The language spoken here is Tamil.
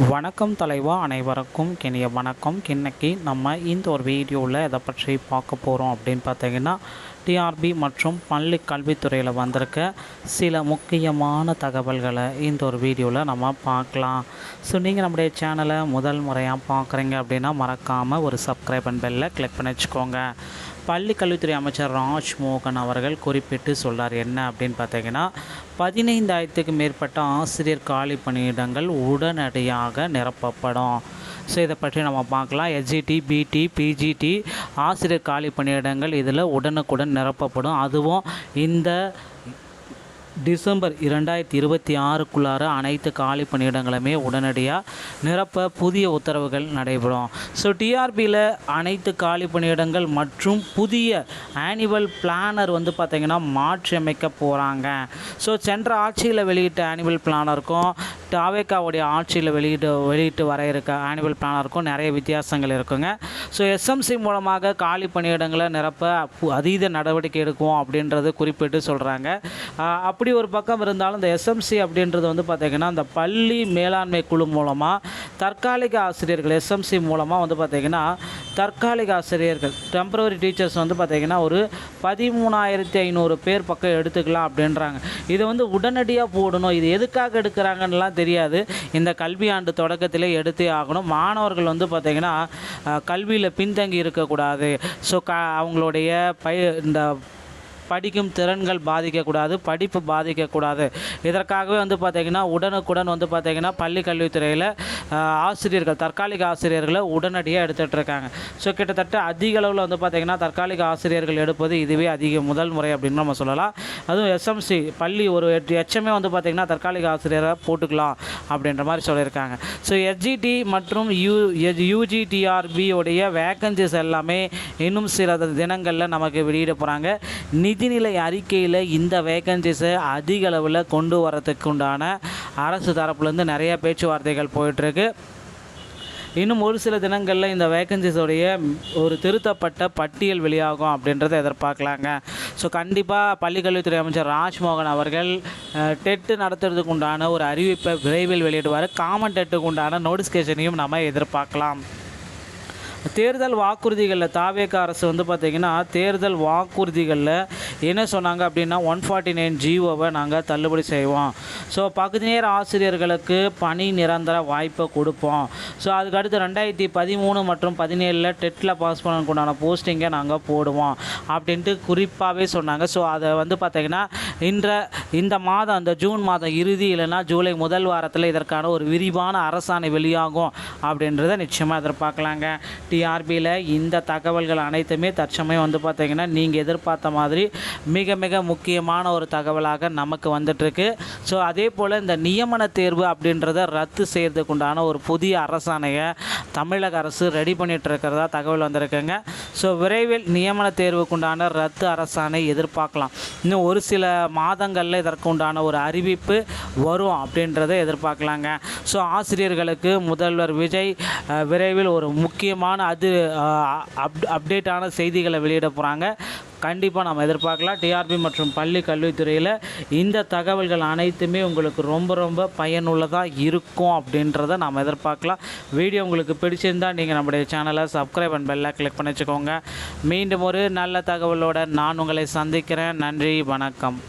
வணக்கம் தலைவா, அனைவருக்கும் இனிய வணக்கம். இன்னைக்கு நம்ம இந்த ஒரு வீடியோவில் எதை பற்றி பார்க்க போகிறோம் அப்படின்னு பார்த்தீங்கன்னா, டிஆர்பி மற்றும் பள்ளி கல்வித்துறையில் வந்திருக்க சில முக்கியமான தகவல்களை இந்த ஒரு வீடியோவில் நம்ம பார்க்கலாம். ஸோ நீங்கள் நம்முடைய சேனலை முதல் முறையாக பார்க்குறீங்க அப்படின்னா மறக்காமல் ஒரு சப்ஸ்கிரைப் அண்ட் பெல்லை கிளிக் பண்ணி வச்சுக்கோங்க. பள்ளி கல்வித்துறை அமைச்சர் ராஜ்மோகன் அவர்கள் குறிப்பிட்டு சொல்கிறார் என்ன அப்படின்னு பார்த்தீங்கன்னா, 15,000க்கு மேற்பட்ட ஆசிரியர் காலி பணியிடங்கள் உடனடியாக நிரப்பப்படும். ஸோ இதை பற்றி நம்ம பார்க்கலாம். எஸ்ஜிடி, பிடி, பிஜிடி ஆசிரியர் காலி பணியிடங்கள் இதில் உடனுக்குடன் நிரப்பப்படும். அதுவும் இந்த டிசம்பர் 2026க்குள்ளார அனைத்து காலி பணியிடங்களுமே உடனடியாக நிரப்ப புதிய உத்தரவுகள் நடைபெறும். ஸோ டிஆர்பியில் அனைத்து காலி பணியிடங்கள் மற்றும் புதிய ஆனுவல் பிளானர் பார்த்திங்கன்னா மாற்றி அமைக்க போகிறாங்க. ஸோ சென்ற ஆட்சியில் வெளியிட்ட ஆனுவல் பிளானருக்கும் தாவேக்காவுடைய ஆட்சியில் வெளியிட்டு வர இருக்க ஆனுவல் பிளானருக்கும் நிறைய வித்தியாசங்கள் இருக்குங்க. ஸோ எஸ்எம்சி மூலமாக காலி பணியிடங்களை நிரப்ப அதீத நடவடிக்கை எடுக்கும் அப்படின்றது குறிப்பிட்டு சொல்கிறாங்க. அப்படி ஒரு பக்கம் இருந்தாலும் இந்த எஸ்எம்சி அப்படின்றது பார்த்திங்கன்னா அந்த பள்ளி மேலாண்மை குழு மூலமாக தற்காலிக ஆசிரியர்கள் எஸ்எம்சி மூலமாக பார்த்திங்கன்னா தற்காலிக ஆசிரியர்கள் டெம்பரவரி டீச்சர்ஸ் பார்த்திங்கன்னா ஒரு 13,500 பேர் பக்கம் எடுத்துக்கலாம் அப்படின்றாங்க. இதை உடனடியாக போடணும். இது எதுக்காக எடுக்கிறாங்கன்னெலாம் தெரியாது. இந்த கல்வியாண்டு தொடக்கத்திலே எடுத்தே ஆகணும். மாணவர்கள் பார்த்திங்கன்னா கல்வியில் பின்தங்கி இருக்கக்கூடாது. ஸோ அவங்களுடைய இந்த படிக்கும் திறன்கள் பாதிக்கக்கூடாது, படிப்பு பாதிக்கக்கூடாது. இதற்காகவே பார்த்திங்கன்னா உடனுக்குடன் பார்த்திங்கன்னா பள்ளி கல்வித்துறையில் ஆசிரியர்கள் தற்காலிக ஆசிரியர்களை உடனடியாக எடுத்துகிட்ருக்காங்க. ஸோ கிட்டத்தட்ட அதிக அளவில் பார்த்திங்கன்னா தற்காலிக ஆசிரியர்கள் எடுப்பது இதுவே முதல் முறை அப்படின்னு நம்ம சொல்லலாம். அதுவும் எஸ்எம்சி பள்ளி ஒரு எச்சமே பார்த்திங்கன்னா தற்காலிக ஆசிரியரை போட்டுக்கலாம் அப்படின்ற மாதிரி சொல்லியிருக்காங்க. ஸோ எஸ்ஜிடி மற்றும் யூஜிடிஆர்பியோடைய வேக்கன்சிஸ் எல்லாமே இன்னும் சில தினங்களில் நமக்கு வெளியிட போகிறாங்க. நிதிநிலை அறிக்கையில் இந்த வேக்கன்சிஸை அதிக அளவில் கொண்டு வரதுக்கு உண்டான அரசு தரப்புலேருந்து நிறைய பேச்சுவார்த்தைகள் போயிட்டுருக்கு. இன்னும் ஒரு சில தினங்களில் இந்த வேக்கன்சிஸோடைய ஒரு திருத்தப்பட்ட பட்டியல் வெளியாகும் அப்படின்றத எதிர்பார்க்கலாங்க. ஸோ கண்டிப்பாக பள்ளிக்கல்வித்துறை அமைச்சர் ராஜ்மோகன் அவர்கள் டெட்டு நடத்துறதுக்கு உண்டான ஒரு அறிவிப்பை விரைவில் வெளியிடுவார். காமன் டெட்டுக்கு உண்டான நோட்டிஃபிகேஷனையும் நம்ம எதிர்பார்க்கலாம். தேர்தல் வாக்குறுதிகளில் தாவேக அரசு பார்த்திங்கன்னா தேர்தல் வாக்குறுதிகளில் என்ன சொன்னாங்க அப்படின்னா 149 ஜிஓவை நாங்கள் தள்ளுபடி செய்வோம். ஸோ பகுதி நேர ஆசிரியர்களுக்கு பணி நிரந்தர வாய்ப்பை கொடுப்போம். ஸோ அதுக்கடுத்து 2013 மற்றும் 2017 டெட்டில் பாஸ் பண்ணக்கூடிய போஸ்டிங்கை நாங்கள் போடுவோம் அப்படின்ட்டு குறிப்பாகவே சொன்னாங்க. ஸோ அதை பார்த்திங்கன்னா இந்த மாதம் அந்த ஜூன் மாதம் இறுதி இல்லைன்னா ஜூலை முதல் வாரத்தில் இதற்கான ஒரு விரிவான அரசாணை வெளியாகும் அப்படின்றத நிச்சயமாக எதிர்பார்க்கலாங்க. டிஆர்பியில் இந்த தகவல்கள் அனைத்துமே தற்சமயம் பார்த்திங்கன்னா நீங்கள் எதிர்பார்த்த மாதிரி மிக மிக முக்கியமான ஒரு தகவலாக நமக்கு வந்துட்டுருக்கு. ஸோ அதே போல் இந்த நியமன தேர்வு அப்படின்றத ரத்து செய்கிறதுக்கு உண்டான ஒரு புதிய அரசாணையை தமிழக அரசு ரெடி பண்ணிகிட்டு இருக்கிறதா தகவல் வந்திருக்குங்க. ஸோ விரைவில் நியமன தேர்வுக்குண்டான ரத்து அரசாணை எதிர்பார்க்கலாம். இன்னும் ஒரு சில மாதங்களில் இதற்கு உண்டான ஒரு அறிவிப்பு வரும் அப்படின்றத எதிர்பார்க்கலாங்க. ஸோ ஆசிரியர்களுக்கு முதல்வர் விஜய் விரைவில் ஒரு முக்கியமான அப்டேட்டான செய்திகளை வெளியிட போகிறாங்க. கண்டிப்பாக நம்ம எதிர்பார்க்கலாம். டிஆர்பி மற்றும் பள்ளி கல்வித்துறையில் இந்த தகவல்கள் அனைத்துமே உங்களுக்கு ரொம்ப ரொம்ப பயனுள்ளதாக இருக்கும் அப்படின்றத நாம் எதிர்பார்க்கலாம். வீடியோ உங்களுக்கு பிடிச்சிருந்தால் நீங்கள் நம்முடைய சேனலை சப்ஸ்கிரைப் அண்ட் பெல்லை கிளிக் பண்ணி வச்சுக்கோங்க. மீண்டும் ஒரு நல்ல தகவலோடு நான் உங்களை சந்திக்கிறேன். நன்றி, வணக்கம்.